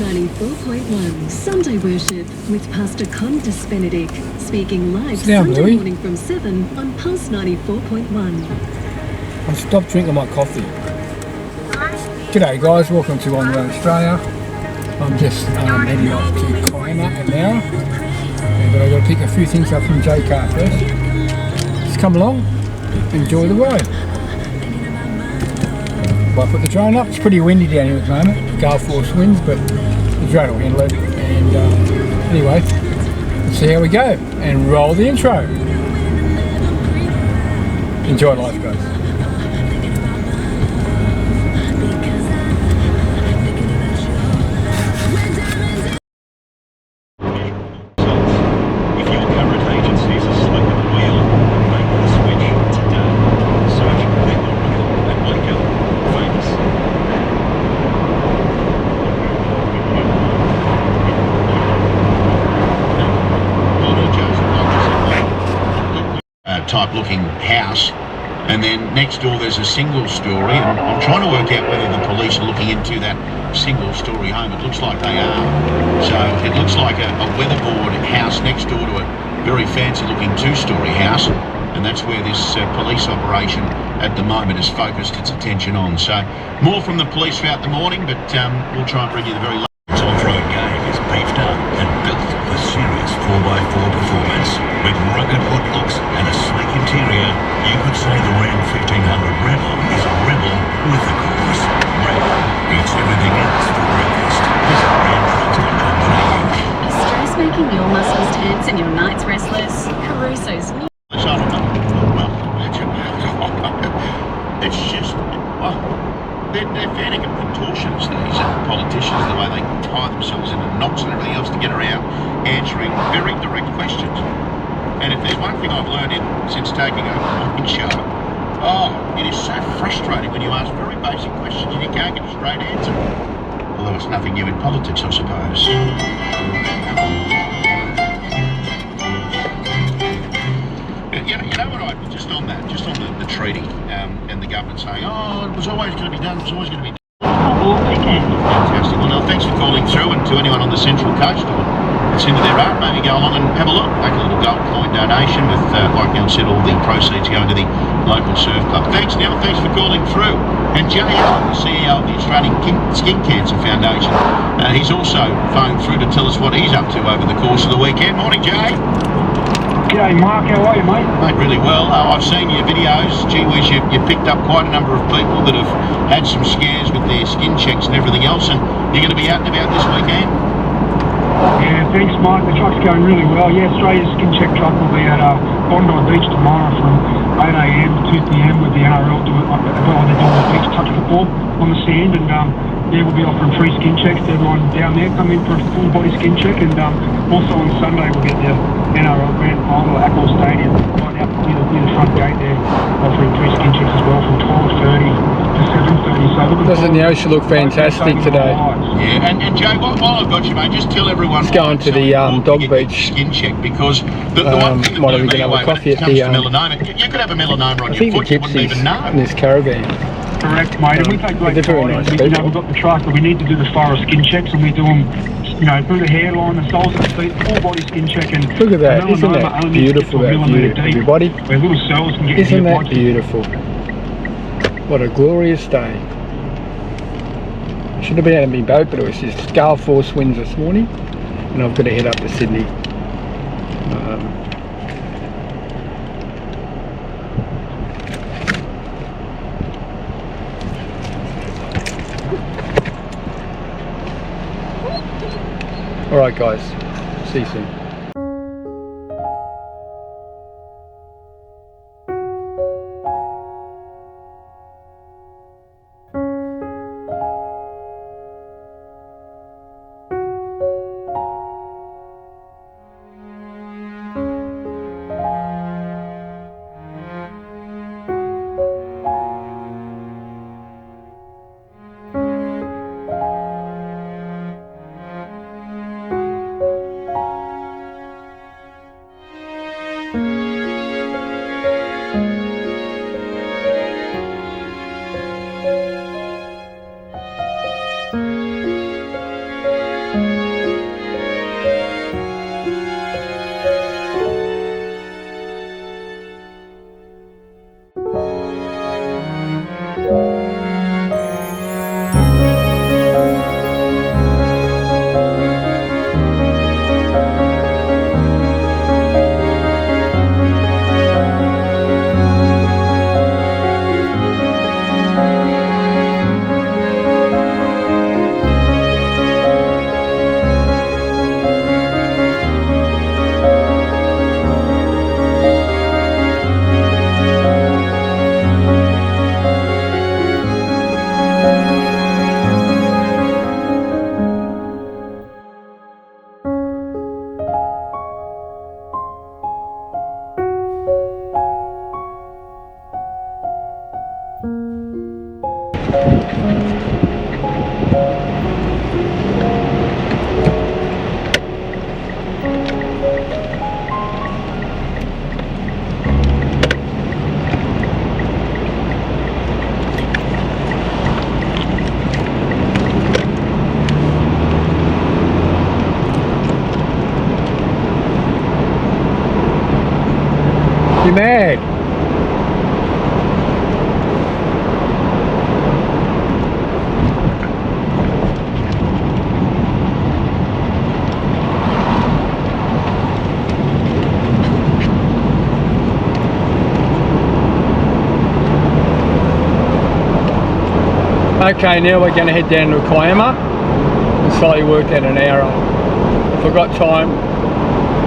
94.1 Sunday Worship with Pastor Condis Benedict, speaking live Down, Sunday Louis. morning from 7 on Pulse 94.1. I stopped drinking my coffee. G'day guys, welcome to On the Road Australia. I'm just heading off to Kiama now, but I've got to pick a few things up from J Car first. Just come along, enjoy the ride. If I put the drone up, it's pretty windy down here at the moment, gale force winds, but the drone will handle it. And anyway, let's see how we go and roll the intro. Enjoy life, guys. type looking house, and then next door there's a single story, and I'm trying to work out whether the police are looking into that single story home. It looks like they are. So it looks like a weatherboard house next door to a very fancy looking two-story house, and that's where this police operation at the moment has focused its attention on. So more from the police throughout the morning, but we'll try and bring you the very latest. Off-road game is beefed up and built for serious 4x4 performance. With rugged hood looks and a sleek interior, you could say the Ram 1500 Rebel is a rebel with a cause. Rebel eats everything else for breakfast. Visit ramtrucks.com.au. Is stress making your muscles tense and your nights restless? Caruso's new... It's just, they're fanning a contortionist, these politicians, the way they tie themselves into knots and everything else to get around answering very direct questions. And if there's one thing I've learned since taking over the morning show, it is so frustrating when you ask very basic questions and you can't get a straight answer. Although it's nothing new in politics, I suppose. You know what, just on the treaty and the government saying, it was always going to be done, it was always going to be done. Fantastic. Well, no, thanks for calling through, and to anyone on the Central Coast or it's into their art, maybe go along and have a look, make a little gold coin donation with, like Neil said, all the proceeds going to the local surf club. Thanks, Neil, thanks for calling through. And Jay Allen, the CEO of the Australian Skin Cancer Foundation, he's also phoned through to tell us what he's up to over the course of the weekend. Morning, Jay. G'day Mark, how are you mate? Mate, really well. I've seen your videos. Gee whiz, you picked up quite a number of people that have had some scares with their skin checks and everything else, and you're going to be out and about this weekend? Yeah, thanks Mark, the truck's going really well. Yeah, Australia's skin check truck will be at Bondi Beach tomorrow from 8am to 2pm with the NRL doing the beach touch football on the sand, and we'll be offering free skin checks to everyone down there. Come in for a full body skin check, and also on Sunday we'll get the NRL Grand Final at Apple Stadium right out near the front gate there, offering free skin checks as well from 12:30 to 7:30. So Doesn't the ocean look fantastic today? Yeah, and Jay, while I've got you, mate, just tell everyone. It's going to the dog beach. Skin check, because the one thing that might blew even me have away a when coffee it at comes the to melanoma, you could have a melanoma on your foot, you wouldn't even know. in this caravan. correct, mate. And we take great they're very pride nice in, people. we've got the truck, but we need to do the thorough skin checks, and we do them, through the hairline, the soles of the feet, full body skin check. And Look at that, isn't that beautiful, that view, everybody? Where little cells can get Isn't that beautiful? What a glorious day. Should have been out of my boat, but it was just gale force winds this morning, and I've got to head up to Sydney. Alright guys, see you soon. You mad? Okay, now we're going to head down to Kiama and slowly work out an hour. If I've got time,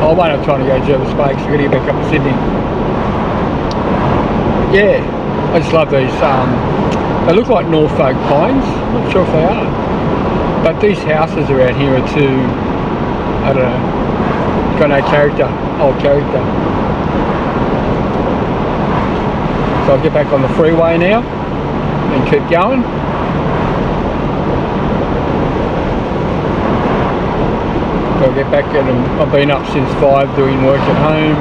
I won't have time to go to Jervis Bay because I've got to get back up to Sydney. Yeah, I just love these. They look like Norfolk pines. I'm not sure if they are. But these houses around here are too, I don't know, got no character, old character. So I'll get back on the freeway now and keep going. I'll get back and I've been up since 5 doing work at home.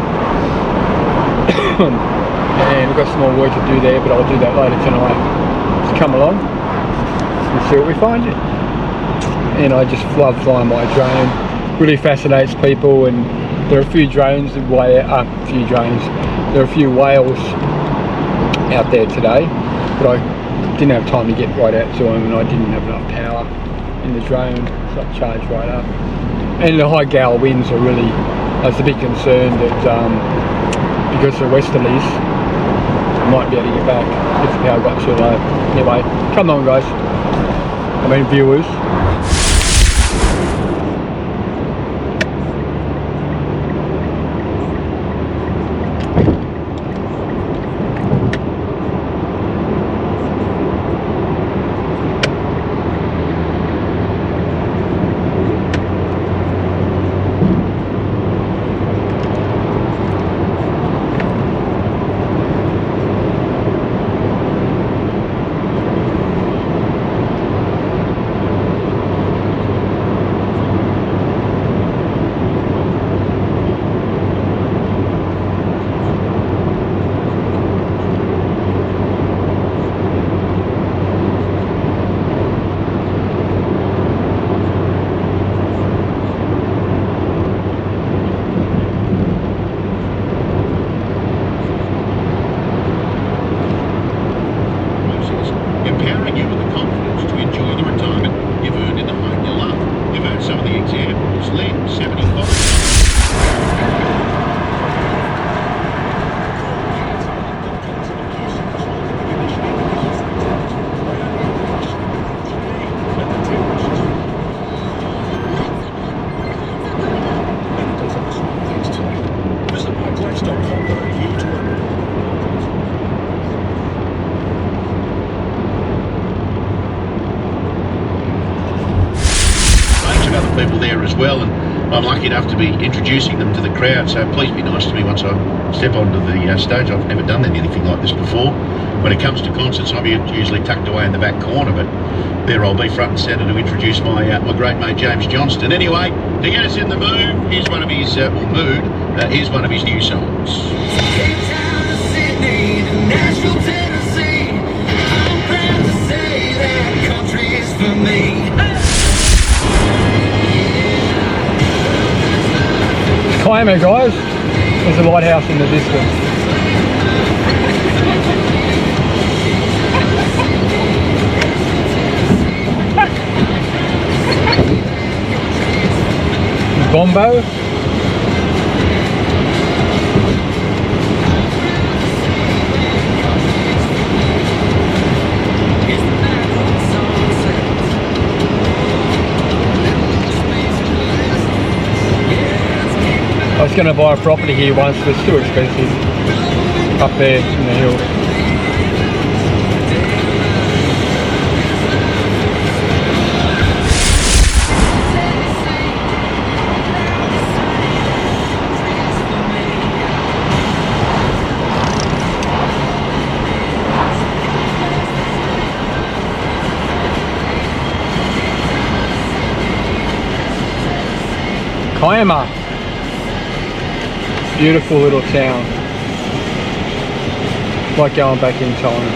And we've got some more work to do there, but I'll do that later tonight. Just come along and see what we find. And I just love flying my drone. Really fascinates people, and there are a few drones that there are a few whales out there today, but I didn't have time to get right out to them, and I didn't have enough power in the drone, so I charged right up. And the high gale winds are really, that's a big concern that because of the westerlies, I might be able to get back if the power got too low. Anyway, come on guys, I mean viewers. Empowering you with the confidence to enjoy the retirement you've earned in the home you love. You've heard some of the examples. Len, 75. People there as well, and I'm lucky enough to be introducing them to the crowd, so please be nice to me once I step onto the stage. I've never done anything like this before. When it comes to concerts, I'm usually tucked away in the back corner, but there I'll be front and centre to introduce my great mate James Johnston. Anyway, to get us in the mood, here's one of his here's one of his new songs. Kiama guys, there's a lighthouse in the distance. Bombo. I was going to buy a property here once, but it's too expensive up there in the hill. Kiama. Beautiful little town. Like going back in time.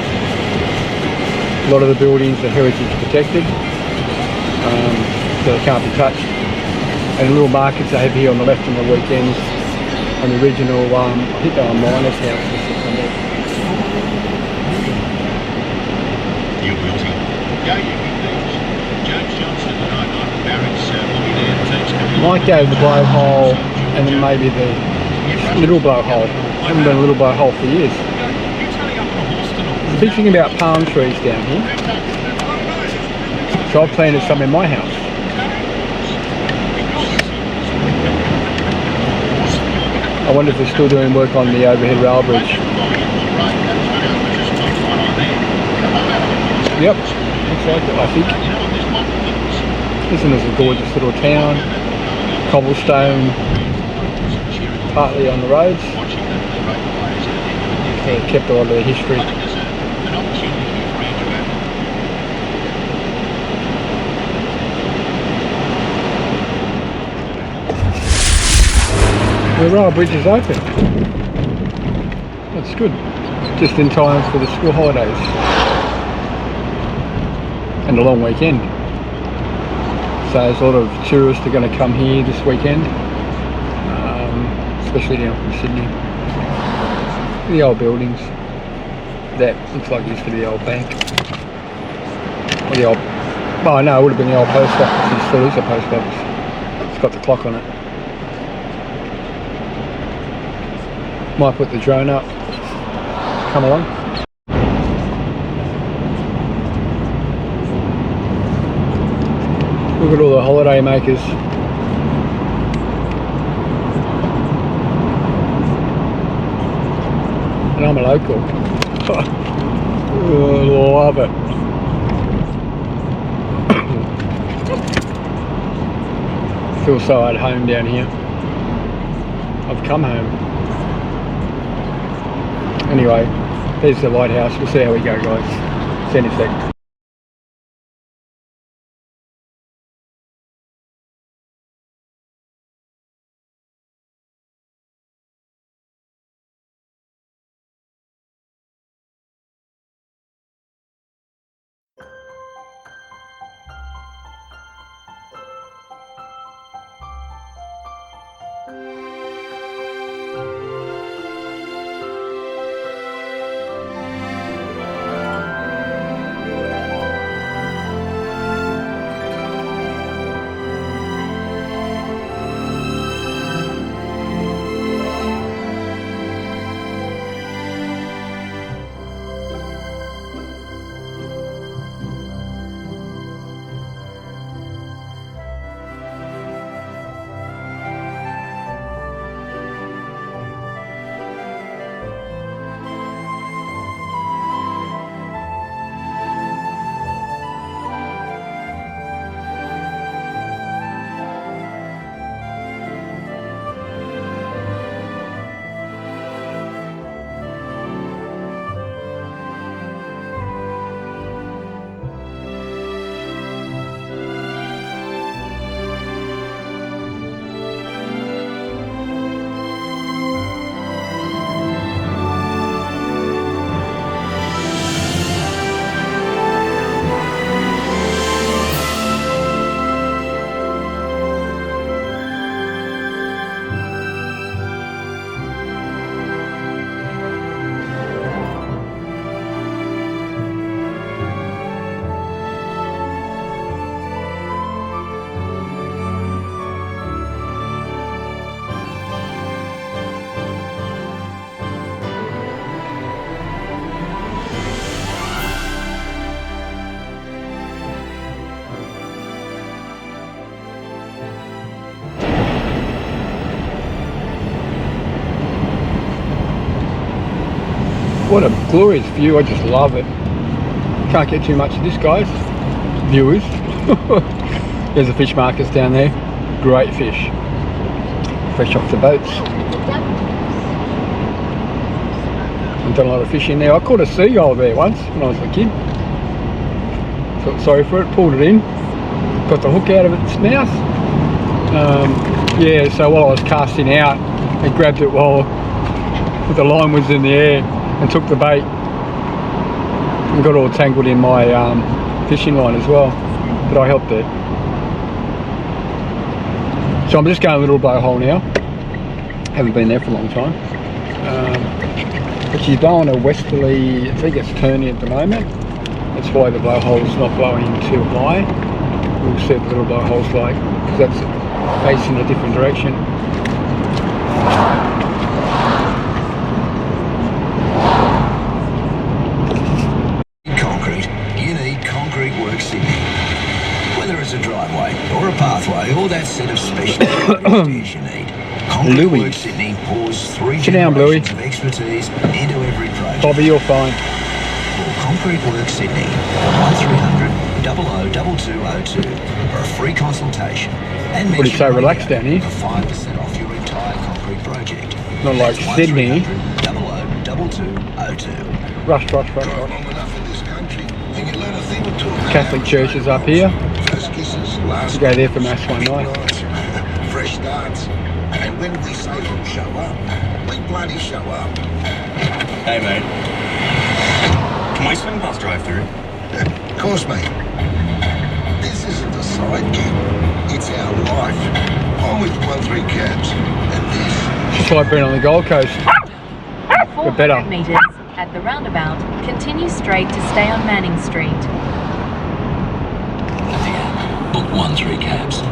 A lot of the buildings are heritage protected, so they can't be touched. And the little markets they have here on the left on the weekends on the original, I think they were miners' houses or something. You guilty. Go, you big thieves. James Johnson at the night Barrett's millionaire team's coming. Might go the blowhole and then maybe the little blowhole. I haven't done a little blowhole for years. I'm thinking about palm trees down here. So I've planted some in my house. I wonder if they're still doing work on the overhead rail bridge. Yep, looks like it, I think. Isn't this a gorgeous little town? Cobblestone, partly on the roads. They've kept a lot of their history. The rail bridge is open. That's good. Just in time for the school holidays and a long weekend. So there's a lot of tourists are going to come here this weekend, especially down from Sydney. The old buildings. That looks like it used to be the old bank. Or the old, oh no, it would have been the old post office. It still is a post office. It's got the clock on it. Might put the drone up. Come along. Look at all the holiday makers. And I'm a local. Oh, love it. Feel so at home down here. I've come home. Anyway, there's the lighthouse. We'll see how we go, guys. See you in a sec. What a glorious view, I just love it. Can't get too much of this, guys. Viewers. There's the fish markets down there. Great fish. Fresh off the boats. I've done a lot of fishing there. I caught a seagull there once when I was a kid. Felt sorry for it, pulled it in. Got the hook out of its mouth. Yeah, so while I was casting out, I grabbed it while the line was in the air and took the bait and got all tangled in my fishing line as well, but I helped it. So I'm just going a little blowhole now. Haven't been there for a long time. But she's blowing a westerly, I think it's turning at the moment. That's why the blowhole's not blowing too high. We'll see what the little blowhole's like, because that's facing a different direction. Concrete, you need Concrete Works Sydney. Whether it's a driveway or a pathway or that set of special stairs you need, Concrete Louis. Works Sydney pours 3 Sit down, Bluey. generations of expertise into every project. Bobby, you're fine. Call Concrete Works Sydney 1300 002202 for a free consultation. And What do you say, relaxed down here? for 5% off your entire concrete project. Not like That's Sydney. 1300 002202. Rush. Long enough in this country, and you learn a thing or two about Catholic church is up here. first kisses, last To go there for mass one big night. nights, fresh starts. And when we say we'll show up, we bloody show up. Hey, mate. Can we swing past drive-through? Of course, mate. This isn't a side gig. It's our life. I'm with 13 Cabs, and this Just like being on the Gold Coast. 400 better. metres at the roundabout, continue straight to stay on Manning Street. Book 13 Cabs.